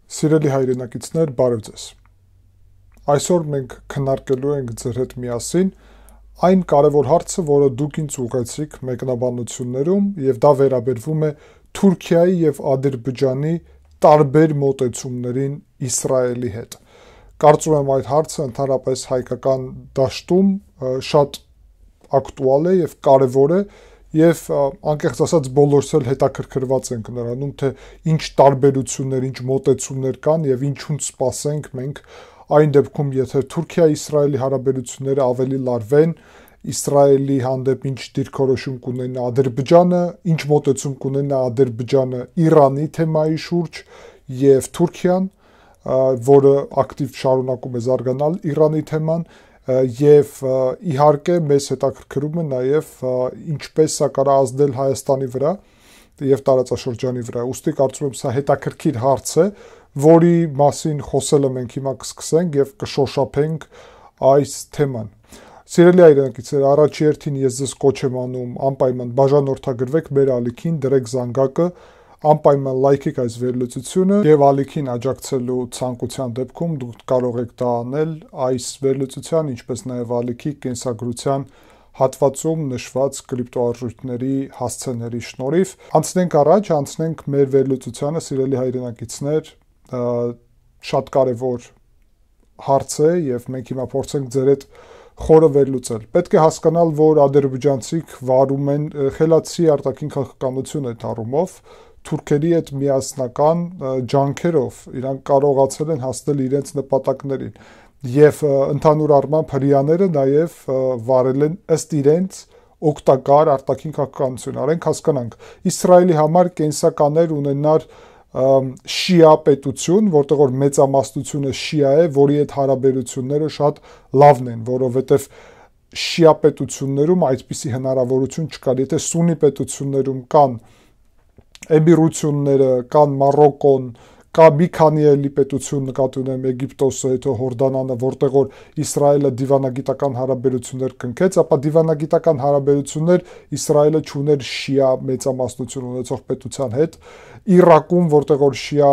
Սիրելի հայրենակիցներ, բարև ձեզ։ Այսօր մենք քննարկելու ենք ձեր հետ միասին այն կարևոր հարցը, որը դուք ինձ ուղեցիք մեկնաբանություններում, եւ դա վերաբերվում է Թուրքիայի եւ Ադրբեջանի տարբեր մոտեցումներին Իսրայելի հետ։ Կարծում եմ այդ հարցը ընդհանրապես հայկական դաշտում շատ ակտուալ է եւ կարևոր է, եւ անկեղծ ասած բոլորս էլ հետաքրքրված ենք նրանում, թե ինչ տարբերություններ, ինչ մոտեցումներ կան եւ ինչուն սպասենք մենք այն դեպքում, եթե Թուրքիա-Իսրայելի հարաբերությունները ավելի լարվեն, Իսրայելի հանդեպ ինչ դիրքորոշում կունենա Ադրբեջանը, ինչ մոտեցում կունենա Ադրբեջանը Իրանի թեմայի շուրջ եւ Թուրքիան, որը ակտիվ շարունակում է զարգանալ Իրանի թեման, եւ իհարկե մեզ հետաքրքրում է նաեւ ինչպես սա կարող ազդել Հայաստանի վրա եւ տարածաշրջանի վրա։ Ուստի կարծում եմ սա հետաքրքիր հարց է, որի մասին խոսելը մենք հիմա կսկսենք եւ կշոշափենք այս թեման։ Սիրելի հայրենակիցներ, առաջի հերթին ես ձեզ կոչ եմ անում անպայման բաժանորդագրվեք մեր ալիքին, դրեք զանգակը, անպայման լայքեք այս վերլուծությունը եւ ալիքին աջակցելու ցանկության դեպքում դուք կարող եք դա անել այս վերլուծության, ինչպես նաեւ ալիքի կենսագրության հատվածում նշված կրիպտոարժույթների հասցեների շնորհիվ։ Անցնենք առաջ, անցնենք մեր վերլուծությանը, սիրելի հայրենակիցներ, շատ կարևոր հարց է եւ մենք հիմա փորձենք ձեր հետ խորը վերլուծել։ Պետք է հասկանալ, որ ադրբեջանցիք վարում են խելացի արտաքին քաղաքականություն այդ առումով, թուրքերի հետ միասնական ջանքերով իրանք կարողացել են հասնել իրենց նպատակներին եւ ընդհանուր առմամբ հрьяաները նաեւ վարել են ըստ իրենց օգտակար արտաքին քաղաքականություն։ Արենք հասկանանք, Իսրայելի համար կենսական էր ունենալ շիա պետություն, որտեղ որ մեծամասնությունը շիա է, որի հետ հարաբերությունները շատ լավն են, որովհետեւ շիա պետություններում այդպիսի հնարավորություն չկար։ Եթե սունի պետություններում կան Էմիրությունները, կան Մարոկոն, կա մի քանի էլի պետություն, նկատի ունեմ Եգիպտոսը, հետո Հորդանանը, որտեղ որ Իսրայելը դիվանագիտական հարաբերություններ կնքեց, ապա դիվանագիտական հարաբերություններ Իսրայելը չուներ շիա մեծամասնություն ունեցող պետության հետ։ Իրաքում, որտեղ որ շիա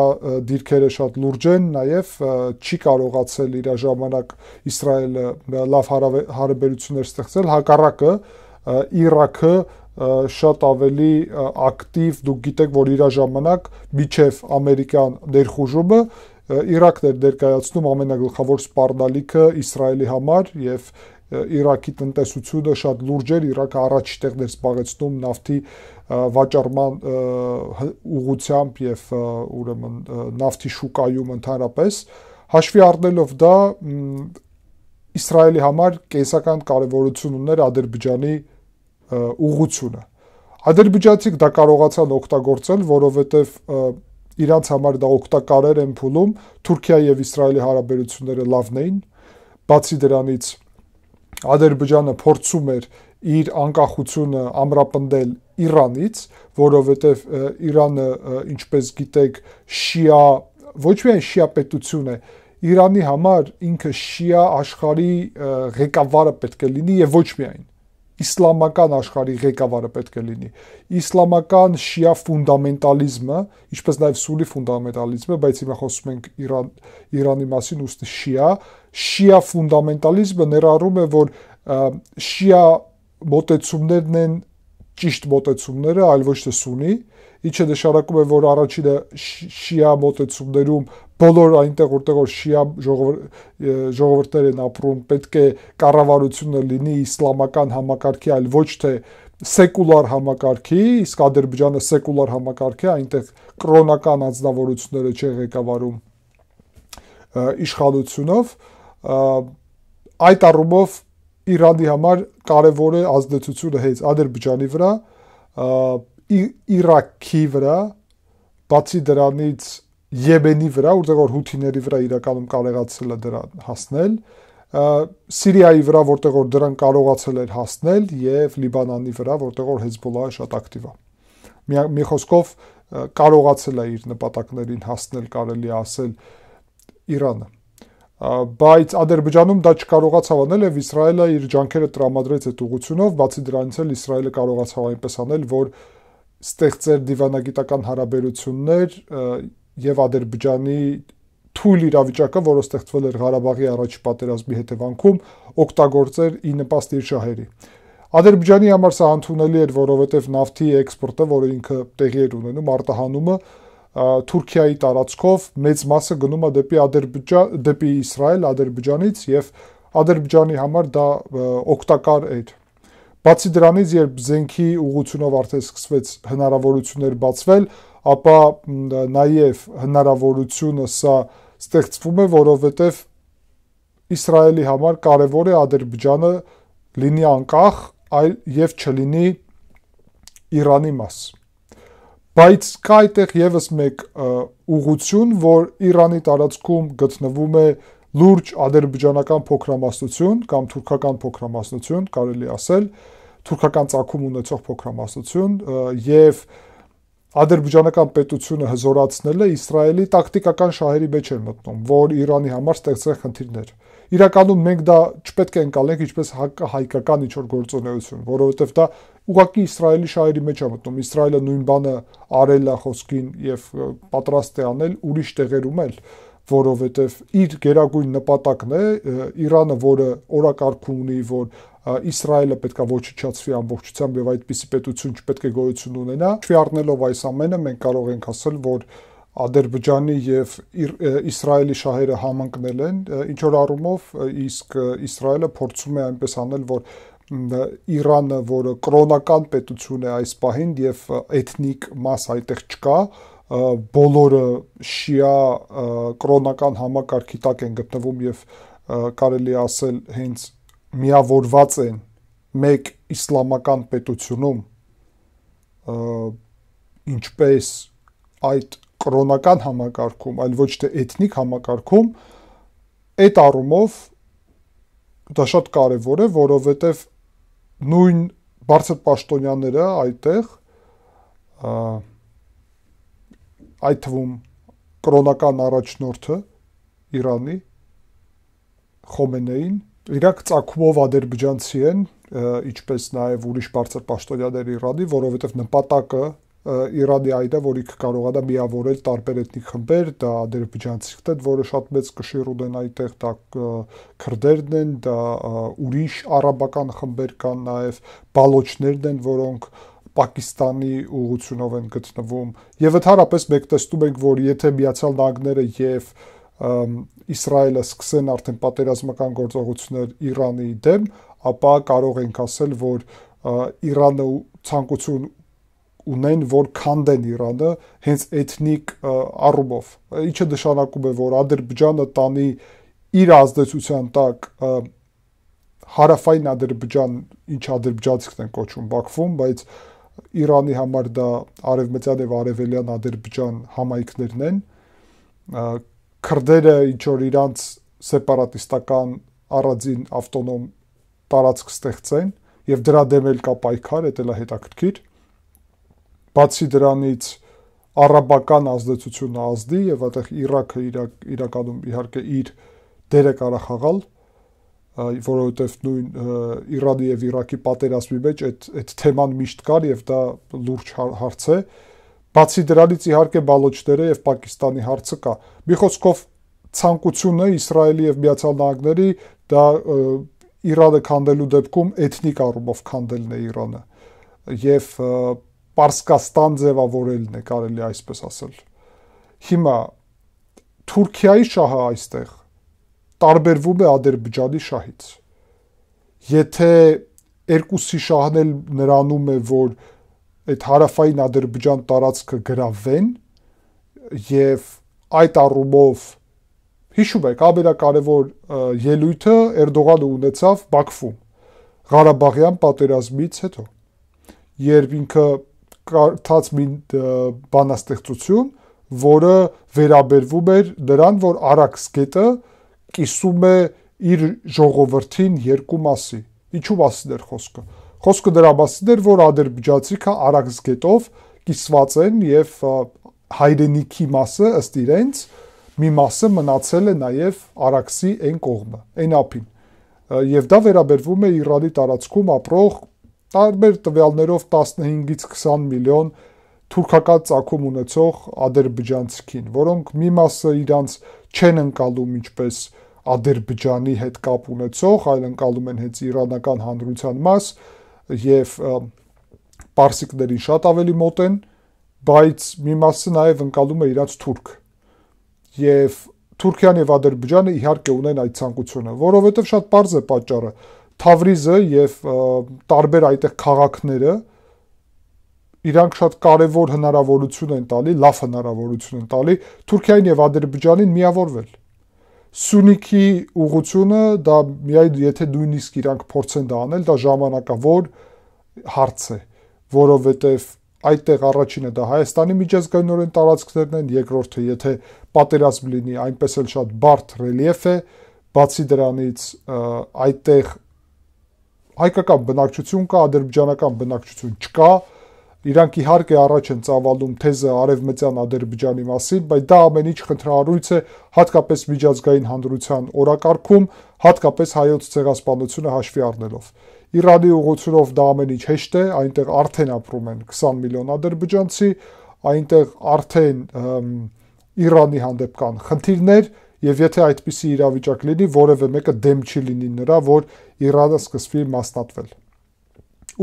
դիրքերը շատ լուրջ են, նաեւ չի կարողացել իր ժամանակ Իսրայելը լավ հարաբերություններ ստեղծել, հակառակը Իրաքը շատ ավելի ակտիվ, դուք գիտեք, որ իր ժամանակ միջև ամերիկյան ներխուժումը Իրաքն էր ներկայացնում ամենագլխավոր սպառնալիքը Իսրայելի համար եւ Իրաքի տնտեսությունը շատ լուրջ էր, Իրաքը առաջի տեղն էր զբաղեցնում նավթի վաճառման ուղղությամբ եւ ուրեմն նավթի շուկայում ընդհանրապես, հաշվի առնելով դա Իսրայելի համար կենսական կարևորություն ուներ Ադրբեջանի ուղղությունը։ Ադրբեջանցիք դա կարողացան օգտագործել, որովհետև իրանց համար դա օգտակար էր են փուլում, Թուրքիա եւ Իսրայելի հարաբերությունները լավն էին, բացի դրանից Ադրբեջանը փորձում էր իր անկախությունը ամրապնդել Իրանից, որովհետև Իրանը, ինչպես գիտեք, շիա, ոչ միայն շիա պետություն է, Իրանի համար ինքը շիա աշխարհի ղեկավարը պետք է լինի եւ ոչ միայն իսլամական աշխարհի ղեկավարը պետք է լինի։ Իսլամական շիա ֆունդամենտալիզմը, ինչպես նաև սունի ֆունդամենտալիզմը, բայց հիմա խոսում ենք Իրանի մասին, ուստի շիա ֆունդամենտալիզմը ներառում է, որ շիա մոտեցումներն են ճիշտ մոտեցումները, այլ ոչ թե սունի, ինչը նշանակում է, որ առաջինը շիա մոտեցումներում բոլոր այնտեղ որտեղ որ շիա ժողովուրդներ են ապրում, պետք է կառավարությունը լինի իսլամական համակարգի, այլ ոչ թե սեկուլար համակարգի, իսկ Ադրբեջանը սեկուլար համակարգ է, այնտեղ կրոնական անձնավորությունները չեն ղեկավարում իշխանությունով, այդ առումով Իրանի համար կարևոր է ազդեցությունը հենց Ադրբեջանի վրա, Իրաքի վրա, բացի դրանից Եմենի վրա, որտեղ որ հութիների վրա իրականում կարողացել է դրան հասնել, Սիրիայի վրա, որտեղ որ դրան կարողացել էր հասնել, եւ Լիբանանի վրա, որտեղ որ Հեզբոլլահը շատ ակտիվ է։ Մի խոսքով կարողացել է իր նպատակներին հասնել, կարելի է ասել Իրանը։ Բայց Ադրբեջանում դա չկարողացավ անել եւ Իսրայելը իր ջանքերը տրամադրեց այդ ուղղությունով, բացի դրանից էլ Իսրայելը կարողացավ այնպես անել, որ ստեղծել դիվանագիտական հարաբերություններ եւ Ադրբեջանի թույլ իրավիճակը, որը ստեղծվել էր Ղարաբաղի առաջի պատերազմի հետևանքում, օգտագործեր ի նպաստ իր շահերի։ Ադրբեջանի համար սա ընդունելի էր, որովհետև նավթի էքսպորտը, որը ինքը տեղի էր ունենում, արտահանումը Թուրքիայի տարածքով մեծ մասը գնում է դեպի Իսրայել Ադրբեջանից եւ Ադրբեջանի համար դա օգտակար էր։ Բացի դրանից, երբ զենքի ուղղությունով արդեն սկսվեց հնարավորություններ բացվել, ապա նաև հնարավորությունը սա ստեղծվում է, որովհետև Իսրայելի համար կարևոր է Ադրբեջանը լինի անկախ, այլ եւ չլինի Իրանի մաս։ Բայց կա այդտեղ եւս մեկ ուղղություն, որ Իրանի տարածքում գտնվում է լուրջ ադրբեջանական փոքրամասնություն կամ թուրքական փոքրամասնություն, կարելի ասել, թուրքական ծագում ունեցող փոքրամասնություն եւ ադրբեջանական պետությունը հզորացնելը Իսրայելի տակտիկական շահերի մեջ էր մտնում, որ Իրանի համար ստեղծել խնդիրներ։ Իրականում մենք դա չպետք է ընկալենք ինչպես հայկական ինչ-որ գործունեություն, որովհետև դա ուղղակի Իսրայելի շահերի մեջ է մտնում։ Իսրայելը նույն բանը արել է խոսքին եւ պատրաստ է անել ուրիշ տեղերում էլ, որովհետև իր գերագույն նպատակն է Իրանը, որը օրակարգ ունի, որ Իսրայելը պետքա ոչնչացվի ամբողջությամբ եւ այդպիսի պետություն չպետք է գոյություն ունենա։ Չվի առնելով այս ամենը, մենք կարող ենք ասել, որ Ադրբեջանի եւ Իսրայելի շահերը համընկնել են ինչ որ առումով, իսկ Իսրայելը փորձում է այնպես անել, որ Իրանը, որը կրոնական պետություն է այս պահին եւ էթնիկ մաս այդտեղ չկա, բոլորը շիա կրոնական համակարգի տակ են գտնվում եւ կարելի ասել հենց միավորված են մեկ իսլամական պետությունում, ինչպես այդ կրոնական համակարգում, այլ ոչ թե էթնիկ համակարգում, այդ առումով դա շատ կարևոր է, որովհետև նույն բարձր պաշտոնյաները այդտեղ, այդ թվում կրոնական առաջնորդը Իրանի Խոմենեին, իրանք ծագումով ադրբեջանցի են, ինչպես նաև ուրիշ բարձր պաշտոնյաներ Իրանի, որովհետև նպատակը Իրանի այդ է, որ ինքը կարողանա միավորել տարբեր էթնիկ խմբեր, դա ադրբեջանցիքն են, որը շատ մեծ կշիռ ունեն այդտեղ, դա քրդերն են, դա ուրիշ արաբական խմբեր կան, նաև բալոչներն են, որոնք Պակիստանի ուղղությունով են գտնվում, եւ ընդհանրապես մենք տեսնում ենք, որ եթե Միացյալ Նահանգները եւ Իսրայելը սկսեն արդեն պատերազմական գործողություններ Իրանի դեմ, ապա կարող ենք ասել, որ Իրանը ցանկություն ունեն, որ քանդեն Իրանը հենց էթնիկ առումով, ինչը նշանակում է, որ Ադրբեջանը տանի իր ազդեցության տակ հարավային Ադրբեջան, ինչ ադրբեջանցիքն են կոչվում Բաքվում, բայց Իրանի համար դա արևմտյան եւ արևելյան Ադրբեջան համայնքներն են, քրդերը ինչ որ իրանց սեպարատիստական առանձին ավտոնոմ տարածք ստեղծեն եւ դրա դեմ էլ կա պայքար, դա էլ է հետաքրքիր։ Բացի դրանից արաբական ազդեցությունը ազդի եւ այդտեղ Իրաքը իրականում իհարկե իր դերը կարա խաղալ, որովհետեւ նույն Իրանի եւ Իրաքի պատերազմի մեջ այդ թեման միշտ կար եւ դա լուրջ հարց է։ Բացի դրանից իհարկե բալոչները եւ Պակիստանի հարցը կա։ Մի խոսքով ցանկությունը Իսրայելի եւ Միացյալ Նահանգների դա Իրանը քանդելու դեպքում էթնիկ առումով քանդելն է Իրանը եւ Պարսկաստան ձևավորելն է, կարելի այսպես ասել։ Հիմա Թուրքիայի շահը այստեղ տարբերվում է Ադրբեջանի շահից։ Եթե երկուսի շահն էլ նրանում է, որ այդ հարավային Ադրբեջան տարածքը գրավեն եւ այդ առումով հիշում եք, ամենակարևոր ելույթը Էրդողանը ունեցավ Բաքվում Ղարաբաղյան պատերազմից հետո, երբ ինքը կարդաց մի բանաստեղծություն, որը վերաբերվում էր նրան, որ Արաքս գետը կիսում է իր ժողովրդին երկու մասի։ Ինչու մասին էր խոսքը։ Խոսքը դրա մասին էր, որ ադրբեջանցիքը Արաքս գետով կիսված են եւ հայրենիքի մասը ըստ իրենց մի մասը մնացել է նաեւ Արաքսի այն կողմը, այն ափին։ Եվ դա վերաբերվում է Իրանի տարածքում ապրող տարբեր տվյալներով 15-ից 20 միլիոն թուրքական ծագում ունեցող ադրբեջանցիքին, որոնք մի մասը իրանց չեն ընկալում ինչպես Ադրբեջանի հետ կապ ունեցող, այլ ընկալում են հենց իրանական հանրության մաս եւ պարսիկներին շատ ավելի մոտ են, բայց մի մասը նաեւ ընկալում է իրանց թուրք։ Եվ Թուրքիան եւ Ադրբեջանը իհարկե ունեն այդ ցանկությունը, որովհետեւ շատ པարզ է պատճառը։ Թավրիզը եւ տարբեր այդտեղ քաղաքները իրանք շատ կարևոր հնարավորություն են տալի, լավ հնարավորություն են տալի Թուրքիային եւ Ադրբեջանին միավորվել։ Սյունիքի ուղղությունը դա միայն եթե նույնիսկ իրանք փորձեն դա անել, դա ժամանակավոր հարց է, որովհետեւ այդտեղ առաջինը դա Հայաստանի միջազգայինորեն տարածքներն են, երկրորդը եթե պատերազմ լինի, այնպես էլ շատ բարդ ռելիեֆ է, բացի դրանից այդտեղ հայկական բնակչություն կա, ադրբեջանական բնակչություն չկա, իրանք իհարկե առաջ են ծավալում թեզը արևմտյան Ադրբեջանի մասին, բայց դա ամեն ինչ խնդրահարույց է, հատկապես միջազգային հանրության օրակարգում, հատկապես հայոց ցեղասպանությունը հաշվի առնելով։ Իրանի ուղղությունով դա ամեն ինչ հեշտ է, այնտեղ արդեն ապրում են 20 միլիոն ադրբեջանցի, այնտեղ արդեն Իրանի հանդեպ կան խնդիրներ, եւ եթե այդպիսի իրավիճակ լինի, որևէ մեկը դեմ չի լինի նրա, որ Իրանը սկսվի մասնատվել։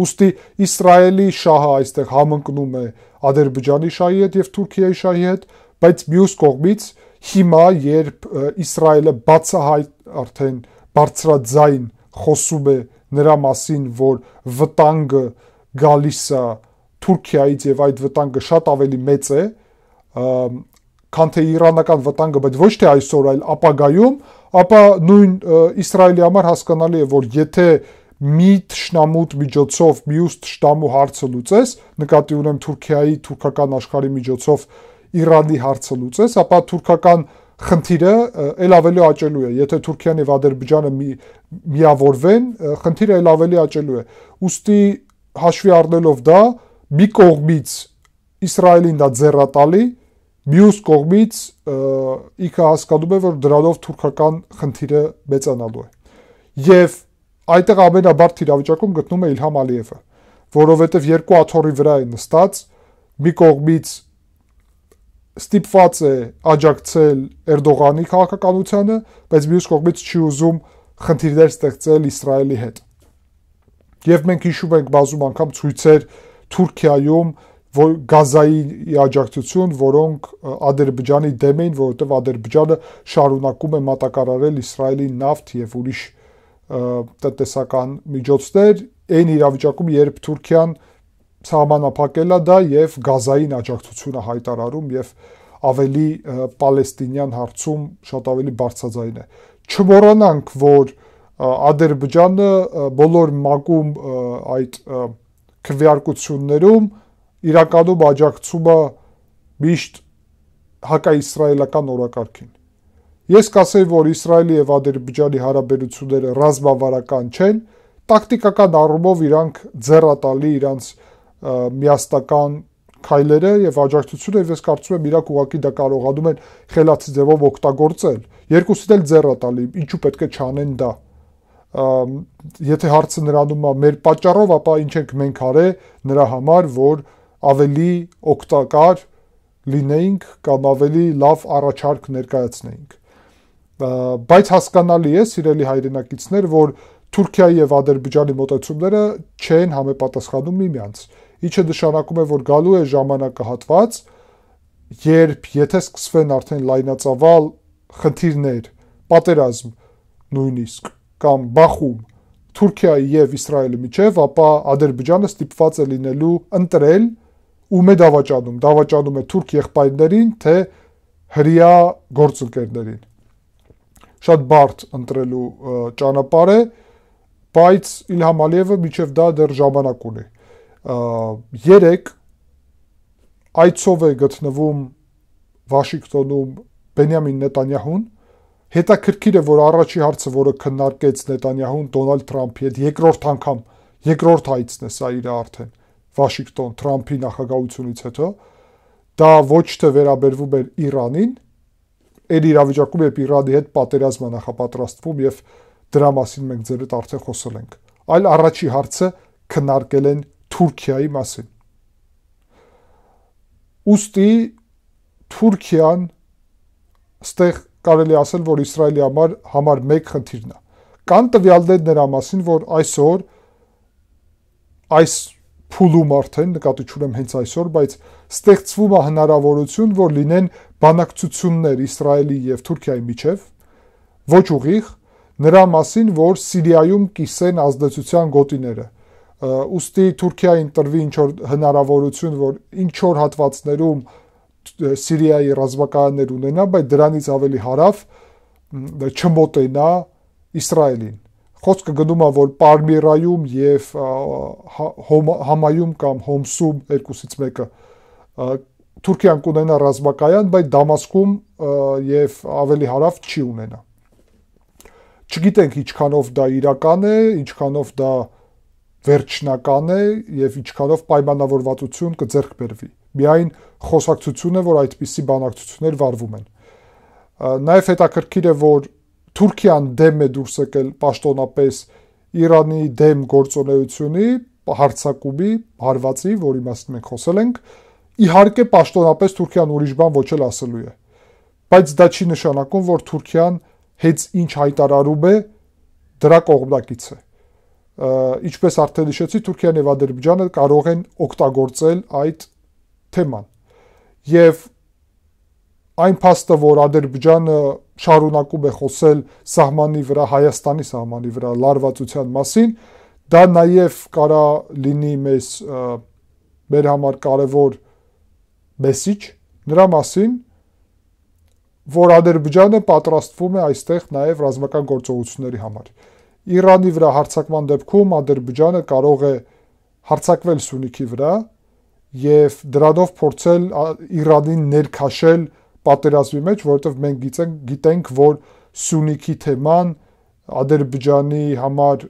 Ուստի Իսրայելի շահը այստեղ համընկնում է Ադրբեջանի շահի հետ եւ Թուրքիայի շահի հետ, բայց մյուս կողմից հիմա երբ Իսրայելը բացահայտ արդեն բարձրաձայն խոսում է նրա մասին, որ վտանգը գալիս է Թուրքիայից եւ այդ վտանգը շատ ավելի մեծ է, քան թե իրանական վտանգը, բայց ոչ թե այսօր, այլ ապագայում, ապա նույն Իսրայելի համար հասկանալի է, որ եթե մի թշնամուտ միջոցով մյուս թշնամու հարցը լուծես, նկատի ունեմ Թուրքիայի, թուրքական աշխարհի միջոցով Իրանի հարցը լուծես, ապա թուրքական խնդիրը ել ավելի աճելու է, եթե Թուրքիան եւ Ադրբեջանը միավորվեն, խնդիրը ել ավելի աճելու է։ Ուստի հաշվի առնելով դա, մի կողմից Իսրայելին դա ձեռատալի, մյուս կողմից ինքը հասկանում է, որ դրանով թուրքական խնդիրը մեծանալու է։ Եվ այդտեղ ամենաբարդ իրավիճակում գտնում է Իլհամ Ալիևը, որովհետև երկու աթոռի վրա է նստած, մի կողմից ստիպված է աջակցել Էրդողանի քաղաքականությանը, բայց մյուս կողմից չի ուզում խնդիրներ ստեղծել Իսրայելի հետ։ Եվ մենք հիշում ենք բազում անգամ ցույցեր Թուրքիայում, որ գազայի աջակցություն, որոնք Ադրբեջանի դեմ էին, որովհետև Ադրբեջանը շարունակում է մատակարարել Իսրայելի նավթ եւ ուրիշ տնտեսական միջոցներ, այն իրավիճակում, երբ Թուրքիան սահմանափակել է դա եւ գազային աջակցությունը հայտարարում եւ ավելի պալեստինյան հարցում շատ ավելի բարձրաձայն է։ Չմոռանանք, որ Ադրբեջանը բոլոր մակում այդ քվեարկություններում իրականում աջակցում է միշտ հակաիսրայելական օրակարգին։ Ես կասեի, որ Իսրայելի եւ Ադրբեջանի հարաբերությունները ռազմավարական չեն, տակտիկական առումով իրանք ձեռատալի իրանց միասնական քայլերը եւ աջակցությունը, եւ ես կարծում եմ իրանք ուղղակի դա կարողանում են խելացի ձևով օգտագործել։ Երկուսին էլ ձեռատալի, ինչու պետք է չանեն դա։ Եթե հարցը նրանում է մեր պատճառով, ապա ինչ ենք մենք արել նրա համար, որ ավելի օգտակար լինեինք կամ ավելի լավ առաջարկ ներկայացնեինք։ Բայց հասկանալի է, սիրելի հայրենակիցներ, որ Թուրքիայի եւ Ադրբեջանի մոտեցումները չեն համապատասխանում միմյանց, ինչը նշանակում է, որ գալու է ժամանակահատված, երբ եթե սկսվեն արդեն լայնածավալ խնդիրներ, պատերազմ նույնիսկ կամ բախում Թուրքիայի եւ Իսրայելի միջև, ապա Ադրբեջանը ստիպված է լինելու ընտրել ում է դավաճանում է թուրք եղբայրներին, թե հրեա գործընկերներին։ Շատ բարդ ընտրելու ճանապարհ է, բայց Իլհամ Ալիևը միջև դա դեռ ժամանակ ունի։ Երեք այցով է գտնվում Վաշինգտոնում Բենյամին Նետանյահուն։ Հետաքրքիր է, որ առաջի հարցը, որը քննարկեց Նետանյահուն Դոնալդ Թրամփի հետ երկրորդ այցն է սա իր արդեն Վաշինգտոն Թրամփի նախագահությունից հետո, դա ոչ թե վերաբերվում էր Իրանին, այդ իրավիճակում երբ Իրանի հետ պատերազմ է նախապատրաստվում եւ դրա մասին մենք ձեր հետ արդեն խոսել ենք, այլ առաջի հարցը քննարկել են Թուրքիայի մասին։ ուստի Թուրքիան ստեղ կարելի ասել, որ Իսրայելի համար մեկ խնդիրն է։ Կան տվյալներ նրա մասին, որ այսօր այս փուլում արդեն նկատի չունեմ հենց այսօր, բայց ստեղծվում է հնարավորություն, որ լինեն բանակցություններ Իսրայելի եւ Թուրքիայի միջև, ոչ ուղիղ, նրա մասին, որ Սիրիայում կիսեն ազդեցության գոտիները։ Ուստի Թուրքիային տրվի ինչ որ հնարավորություն, որ ինչ որ հատվածներում Սիրիայի ռազմակայաններ ունենա, բայց դրանից ավելի հարավ չմոտենա Իսրայելին։ Խոսքը գնում է, որ Պալմիրայում եւ Համայում կամ Հոմսում երկուսից մեկը Թուրքիան կունենա ռազմակայան, բայց Դամասկում եւ ավելի հարավ չի ունենա։ Չգիտենք ինչքանով դա իրական է, ինչքանով դա վերջնական է եւ ինչքանով պայմանավորվածություն կձեռք բերվի։ Միայն խոսակցություն է, որ այդպիսի բանակցություններ վարվում են։ Նաեւ հետաքրքիր է, որ Թուրքիան դեմ է դուրս եկել պաշտոնապես Իրանի դեմ գործունեությունի, հարձակումի, հարվածի, որի մասին մենք խոսել ենք, իհարկե պաշտոնապես Թուրքիան ուրիշ բան ոչ էլ ասելու է։ Բայց դա չի նշանակում, որ Թուրքիան հենց ինչ հայտարարում է, դրա կողմնակից է։ Ինչպես արդեն նշեցի, Թուրքիան եւ Ադրբեջանը կարող են օգտագործել այդ թեման։ Եվ այն փաստը, որ Ադրբեջանը շարունակում է խոսել սահմանի վրա, Հայաստանի սահմանի վրա լարվածության մասին, դա նաև կարա լինի մեր համար կարևոր մեսիջ նրա մասին, որ Ադրբեջանը պատրաստվում է այստեղ նաև ռազմական գործողությունների համար։ Իրանի վրա հարձակման դեպքում Ադրբեջանը կարող է հարձակվել Սյունիքի վրա եւ դրանով փորձել Իրանին ներքաշել պատերազմի մեջ, որովհետև մենք գիտենք, որ Սյունիքի թեման Ադրբեջանի համար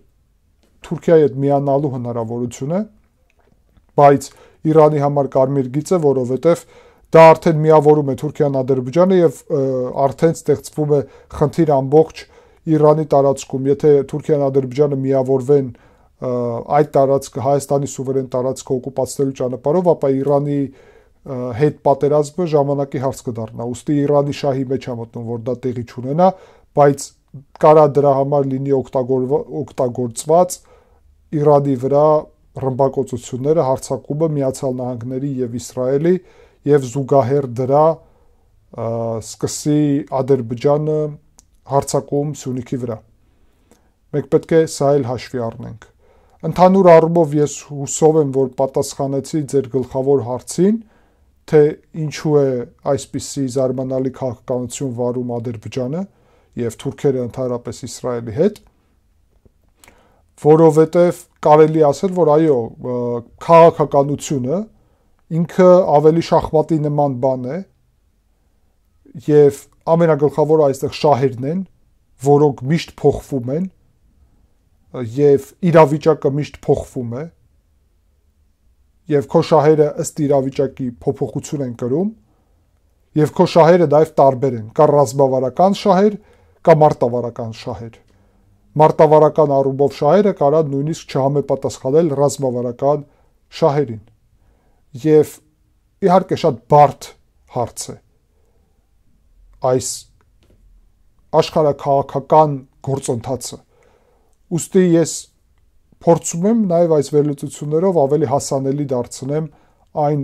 Թուրքիայի հետ միանալու հնարավորություն է, բայց Իրանի համար կարմիր գիծ է, որովհետև դա արդեն միավորում է Թուրքիան Ադրբեջանը եւ արդեն ստեղծվում է խնդիր ամբողջ Իրանի տարածքում։ Եթե Թուրքիան Ադրբեջանը միավորվեն այդ տարածքը Հայաստանի սուվերեն տարածքը օկուպացնելու ճանապարհով, ապա Իրանի հետ պատերազմը ժամանակի հարց կդառնա։ Ուստի Իրանի շահի մեջ է մտնում, որ դա տեղի չունենա, բայց կարա դրա համար լինի օգտագործված Իրանի վրա ռմբակոծությունները, հարձակումը Միացյալ Նահանգների եւ Իսրայելի եւ զուգահեռ դրա սկսի Ադրբեջանը հարձակում Սյունիքի վրա։ Մենք պետք է սա էլ հաշվի առնենք։ Ընդհանուր առումով ես հուսով եմ, որ պատասխանեցի ձեր գլխավոր հարցին, թե ինչու է այսպիսի զարմանալի քաղաքականություն վարում Ադրբեջանը եւ թուրքերը ընդհանրապես Իսրայելի հետ, որովհետեւ կարելի ասել, որ այո, քաղաքականությունը ինքը ավելի շախմատի նման բան է եւ ամենագլխավորը այստեղ շահերն են, որոնք միշտ փոխվում են եւ իրավիճակը միշտ փոխվում է եւ քո շահերը ըստ իրավիճակի փոփոխություն են կրում եւ քո շահերը նաեւ տարբեր են, կա ռազմավարական շահեր, կա մարտավարական շահեր։ Մարտավարական առումով շահերը կարող նույնիսկ չհամապատասխանել ռազմավարական շահերին։ Եվ իհարկե շատ բարդ հարց է այս աշխարհաքաղաքական գործընթացը։ Ուստի ես փորձում եմ նաև այս վերլուծություններով ավելի հասանելի դարձնեմ այն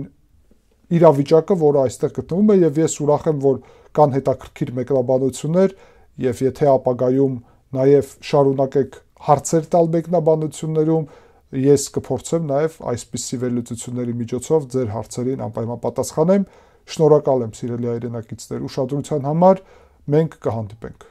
իրավիճակը, որը այստեղ գտնվում է, եւ ես ուրախ եմ, որ կան հետաքրքիր մեկնաբանություններ, եւ եթե ապագայում նաև շարունակեք հարցեր տալ մեկնաբանություններում, ես կփորձեմ նաև այսպիսի վերլուծությունների միջոցով ձեր հարցերին անպայման պատասխանեմ։ Շնորհակալ եմ, սիրելի հայրենակիցներ, ուշադրության համար, մենք կհանդիպենք։